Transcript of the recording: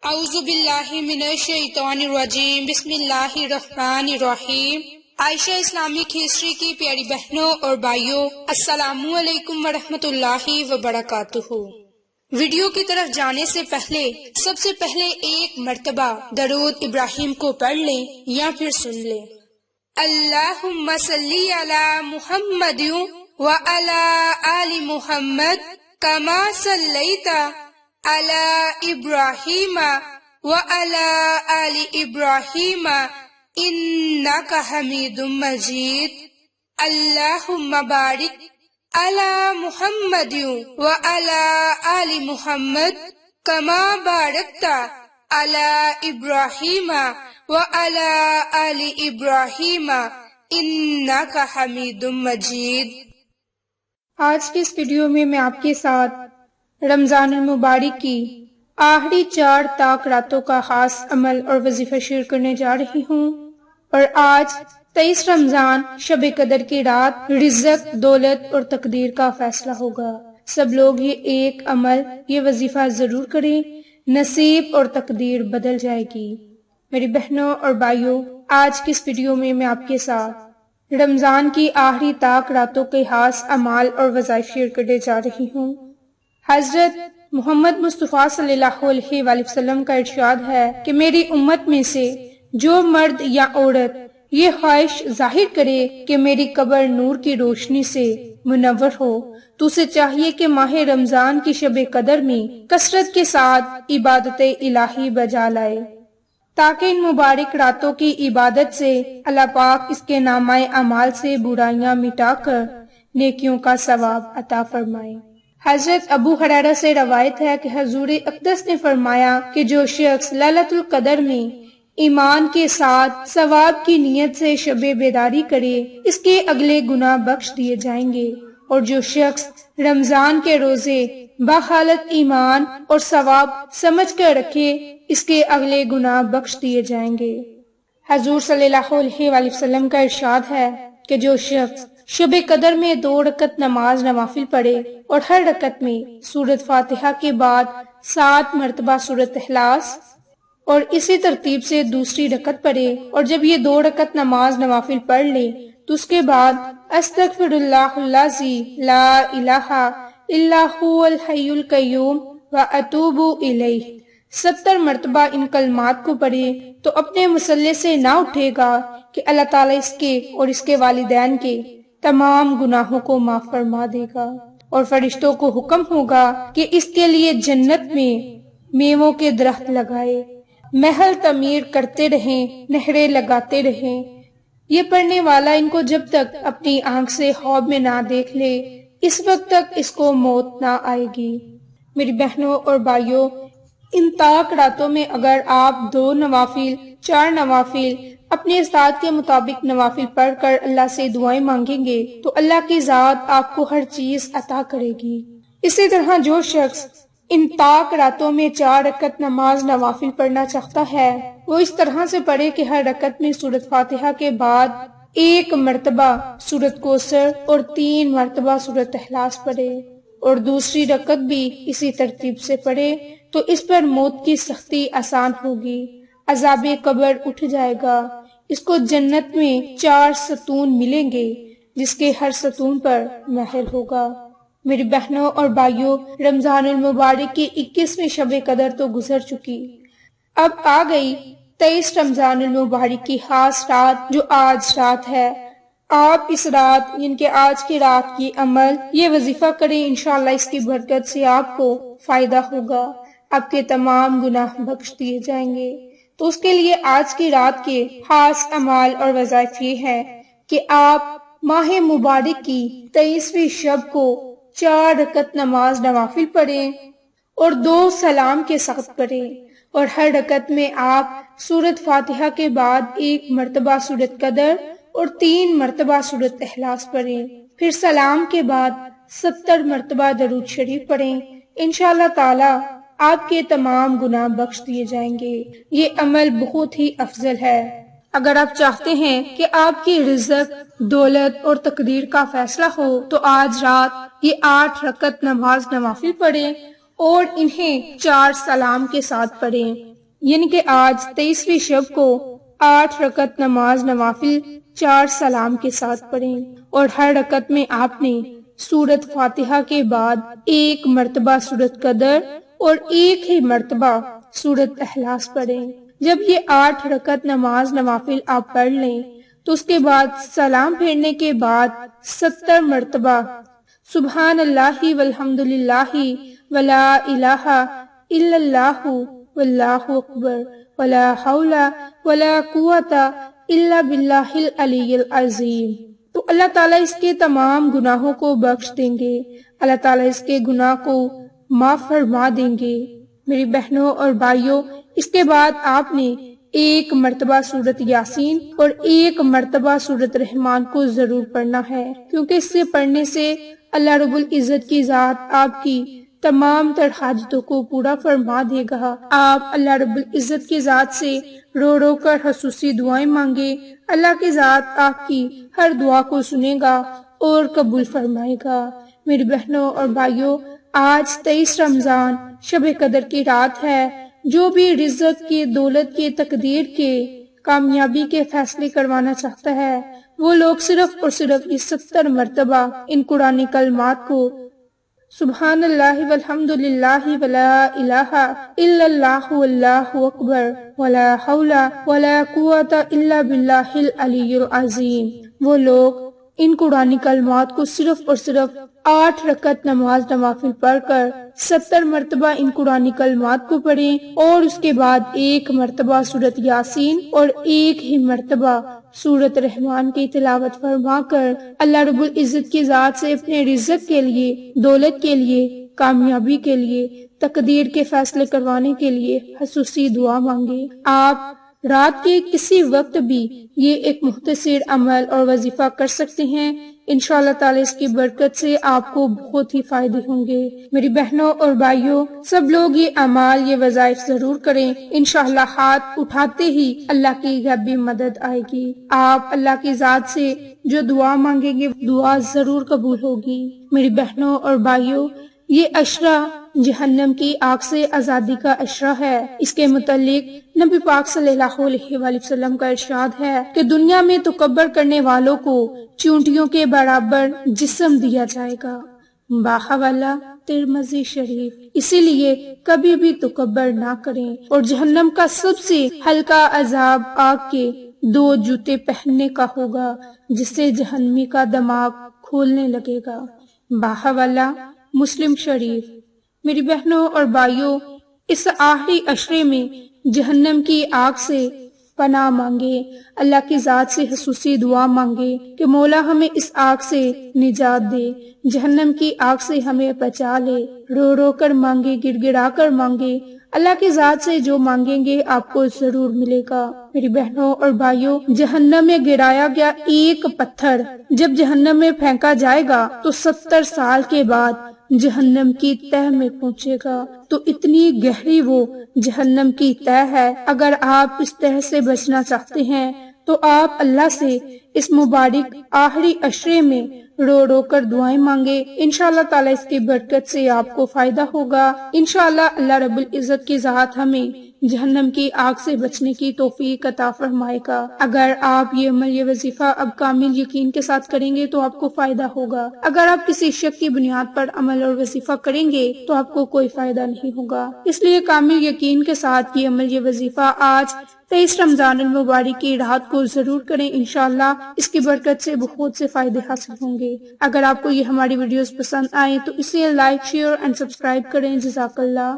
اعوذ باللہ من الشیطان الرجیم، بسم اللہ الرحمن الرحیم۔ عائشہ اسلامک ہسٹری کی پیاری بہنوں اور بھائیوں، السلام علیکم ورحمۃ اللہ وبرکاتہ۔ ویڈیو کی طرف جانے سے پہلے سب سے پہلے ایک مرتبہ درود ابراہیم کو پڑھ لیں یا پھر سن لیں۔ اللہم صلی علی محمد وعلی آل محمد کما صلیت علی ابراہیم وعلی آل ابراہیم انک حمید مجید۔ اللہم بارک علی محمد وعلی آل محمد کما بارکت علی ابراہیم وعلی آل ابراہیم انک حمید مجید۔ آج کی اس ویڈیو میں آپ کے ساتھ رمضان المبارک کی آخری 4 طاق راتوں کا خاص عمل اور وظیفہ شیئر کرنے جا رہی ہوں، اور آج 23 رمضان شب قدر کی رات رزق، دولت اور تقدیر کا فیصلہ ہوگا۔ سب لوگ یہ ایک عمل، یہ وظیفہ ضرور کریں، نصیب اور تقدیر بدل جائے گی۔ میری بہنوں اور بھائیوں، آج کی اس ویڈیو میں آپ کے ساتھ رمضان کی آخری طاق راتوں کے خاص اعمال اور وظائف شیئر کرنے جا رہی ہوں۔ حضرت محمد مصطفیٰ صلی اللہ علیہ وآلہ وسلم کا ارشاد ہے کہ میری امت میں سے جو مرد یا عورت یہ خواہش ظاہر کرے کہ میری قبر نور کی روشنی سے منور ہو تو اسے چاہیے کہ ماہ رمضان کی شب قدر میں کثرت کے ساتھ عبادت الہی بجا لائے، تاکہ ان مبارک راتوں کی عبادت سے اللہ پاک اس کے نامہ اعمال سے برائیاں مٹا کر نیکیوں کا ثواب عطا فرمائے۔ حضرت ابو ہریرہ سے روایت ہے کہ حضور اقدس نے فرمایا کہ جو شخص لیلۃ القدر میں ایمان کے ساتھ ثواب کی نیت سے شب بیداری کرے، اس کے اگلے گناہ بخش دیے جائیں گے، اور جو شخص رمضان کے روزے بحالت ایمان اور ثواب سمجھ کر رکھے، اس کے اگلے گناہ بخش دیے جائیں گے۔ حضور صلی اللہ علیہ وآلہ وسلم کا ارشاد ہے کہ جو شخص شب قدر میں 2 رکعت نماز نوافل پڑھے اور ہر رکعت میں سورۃ فاتحہ کے بعد 7 مرتبہ سورۃ اخلاص اور اسی ترتیب سے دوسری رکعت پڑھے، اور جب یہ 2 رکعت نماز نوافل پڑھ لے تو اس کے بعد استغفر اللہ الذی لا الہ الا هو الحی القیوم واتوب الیہ 70 مرتبہ ان کلمات کو پڑھے تو اپنے مصلی سے نہ اٹھے گا کہ اللہ تعالیٰ اس کے اور اس کے والدین کے تمام گناہوں کو معاف فرما دے گا، اور فرشتوں کو حکم ہوگا کہ اس کے لیے جنت میں میووں کے درخت لگائے، محل تعمیر کرتے رہیں، نہریں لگاتے رہیں۔ یہ پڑھنے والا ان کو جب تک اپنی آنکھ سے خواب میں نہ دیکھ لے، اس وقت تک اس کو موت نہ آئے گی۔ میری بہنوں اور بھائیوں، ان طاق راتوں میں اگر آپ 2 نوافل، 4 نوافل اپنے استاد کے مطابق نوافل پڑھ کر اللہ سے دعائیں مانگیں گے تو اللہ کی ذات آپ کو ہر چیز عطا کرے گی۔ اسی طرح جو شخص ان طاق راتوں میں 4 رکعت نماز نوافل پڑھنا چاہتا ہے، وہ اس طرح سے پڑھے کہ ہر رکعت میں سورۃ فاتحہ کے بعد 1 مرتبہ سورۃ کوثر اور 3 مرتبہ سورۃ اخلاص پڑھے، اور دوسری رکعت بھی اسی ترتیب سے پڑھے، تو اس پر موت کی سختی آسان ہوگی، عذاب قبر اٹھ جائے گا، اس کو جنت میں 4 ستون ملیں گے جس کے ہر ستون پر مہر ہوگا۔ میری بہنوں اور بھائیوں، رمضان المبارک کی 21ویں شب قدر تو گزر چکی، اب آ گئی 23 رمضان المبارک کی خاص رات جو آج رات ہے۔ آپ اس رات یعنی کہ آج کی رات کی عمل، یہ وظیفہ کریں، انشاءاللہ اس کی برکت سے آپ کو فائدہ ہوگا، آپ کے تمام گناہ بخش دیے جائیں گے۔ تو اس کے لیے آج کی رات کے خاص اعمال اور وظائف یہ ہے کہ آپ ماہ مبارک کی 23ویں شب کو 4 رکعت نماز نوافل پڑھیں اور 2 سلام کے ساتھ پڑھیں، اور ہر رکعت میں آپ سورۃ فاتحہ کے بعد 1 مرتبہ سورۃ قدر اور 3 مرتبہ سورۃ اخلاص پڑھیں، پھر سلام کے بعد 70 مرتبہ درود شریف پڑھیں۔ انشاءاللہ تعالی آپ کے تمام گناہ بخش دیے جائیں گے۔ یہ عمل بہت ہی افضل ہے۔ اگر آپ چاہتے ہیں کہ آپ کی رزق، دولت اور تقدیر کا فیصلہ ہو تو آج رات یہ 8 رکعت نماز نوافل پڑھیں اور انہیں 4 سلام کے ساتھ پڑھیں۔ یعنی کہ آج 23ویں شب کو 8 رکعت نماز نوافل 4 سلام کے ساتھ پڑھیں، اور ہر رکعت میں آپ نے سورت فاتحہ کے بعد 1 مرتبہ سورت قدر اور 1 ہی مرتبہ سورت اخلاص پڑھیں۔ جب یہ 8 رکعت نماز نوافل آپ پڑھ لیں تو اس کے بعد سلام پھیرنے کے بعد 70 مرتبہ سبحان اللہ والحمد للہ ولا الہ الا اللہ واللہ اکبر ولا حول ولا قوت الا باللہ العلی العظیم، تو اللہ تعالیٰ اس کے تمام گناہوں کو بخش دیں گے، اللہ تعالیٰ اس کے گناہ کو معاف فرما دیں گے۔ میری بہنوں اور بھائیوں، اس کے بعد آپ نے 1 مرتبہ سورت یاسین اور 1 مرتبہ سورت رحمان کو ضرور پڑھنا ہے، کیونکہ اس سے پڑھنے سے اللہ رب العزت کی ذات آپ کی تمام تر حاجتوں کو پورا فرما دے گا۔ آپ اللہ رب العزت کی ذات سے رو رو کر خصوصی دعائیں مانگے، اللہ کی ذات آپ کی ہر دعا کو سنے گا اور قبول فرمائے گا۔ میری بہنوں اور بھائیوں، آج 23 رمضان شب قدر کی رات ہے۔ جو بھی رزق کے، دولت کے، تقدیر کے، کامیابی کے فیصلے کروانا چاہتا ہے، وہ لوگ صرف اور صرف یہ 70 مرتبہ ان قرآنی کلمات کو سبحان اللہ والحمد للہ ولا الہ الا اللہ واللہ اکبر ولا حول ولا قوت الا باللہ العلی العظیم، وہ لوگ ان قرآنی کلمات کو صرف اور صرف 8 رکعت نماز نوافل پڑھ کر 70 مرتبہ ان قرآنی کلمات کو پڑھیں، اور اس کے بعد 1 مرتبہ سورت یاسین اور 1 ہی مرتبہ سورت رحمان کی تلاوت فرما کر اللہ رب العزت کی ذات سے اپنے رزق کے لیے، دولت کے لیے، کامیابی کے لیے، تقدیر کے فیصلے کروانے کے لیے خصوصی دعا مانگے۔ آپ رات کے کسی وقت بھی یہ ایک مختصر عمل اور وظیفہ کر سکتے ہیں، انشاءاللہ تعالی اس کی برکت سے آپ کو بہت ہی فائدے ہوں گے۔ میری بہنوں اور بھائیوں، سب لوگ یہ اعمال، یہ وظائف ضرور کریں، انشاءاللہ ہاتھ اٹھاتے ہی اللہ کی غیبی مدد آئے گی۔ آپ اللہ کی ذات سے جو دعا مانگیں گے دعا ضرور قبول ہوگی۔ میری بہنوں اور بھائیوں، یہ عشرہ جہنم کی آگ سے آزادی کا عشرہ ہے۔ اس کے متعلق نبی پاک صلی اللہ علیہ وآلہ وسلم کا ارشاد ہے کہ دنیا میں تکبر کرنے والوں کو چونٹیوں کے برابر جسم دیا جائے گا، باحوالہ ترمذی شریف۔ اسی لیے کبھی بھی تکبر نہ کریں، اور جہنم کا سب سے ہلکا عذاب آگ کے 2 جوتے پہننے کا ہوگا، جس سے جہنمی کا دماغ کھولنے لگے گا، باحوالہ مسلم شریف۔ میری بہنوں اور بھائیوں، اس آخری عشرے میں جہنم کی آگ سے پناہ مانگے، اللہ کی ذات سے خصوصی دعا مانگے کہ مولا ہمیں اس آگ سے نجات دے، جہنم کی آگ سے ہمیں بچا لے۔ رو رو کر مانگے، گڑ گڑا کر مانگے، اللہ کی ذات سے جو مانگیں گے آپ کو ضرور ملے گا۔ میری بہنوں اور بھائیوں، جہنم میں گرایا گیا ایک پتھر جب جہنم میں پھینکا جائے گا تو 70 سال کے بعد جہنم کی تہ میں پہنچے گا، تو اتنی گہری وہ جہنم کی تہ ہے۔ اگر آپ اس تہ سے بچنا چاہتے ہیں تو آپ اللہ سے اس مبارک آخری عشرے میں رو رو کر دعائیں مانگے، انشاءاللہ تعالی اس کی برکت سے آپ کو فائدہ ہوگا۔ انشاءاللہ اللہ رب العزت کی ذات ہمیں جہنم کی آگ سے بچنے کی توفیق عطا فرمائے گا۔ اگر آپ یہ عمل، یہ وظیفہ اب کامل یقین کے ساتھ کریں گے تو آپ کو فائدہ ہوگا۔ اگر آپ کسی شک کی بنیاد پر عمل اور وظیفہ کریں گے تو آپ کو کوئی فائدہ نہیں ہوگا۔ اس لیے کامل یقین کے ساتھ یہ عمل، یہ وظیفہ آج 23 رمضان المبارک کی رات کو ضرور کریں، انشاءاللہ اس کی برکت سے بہت سے فائدے حاصل ہوں گے۔ اگر آپ کو یہ ہماری ویڈیوز پسند آئیں تو اسے لائک، شیئر اینڈ سبسکرائب کریں۔ جزاک اللہ۔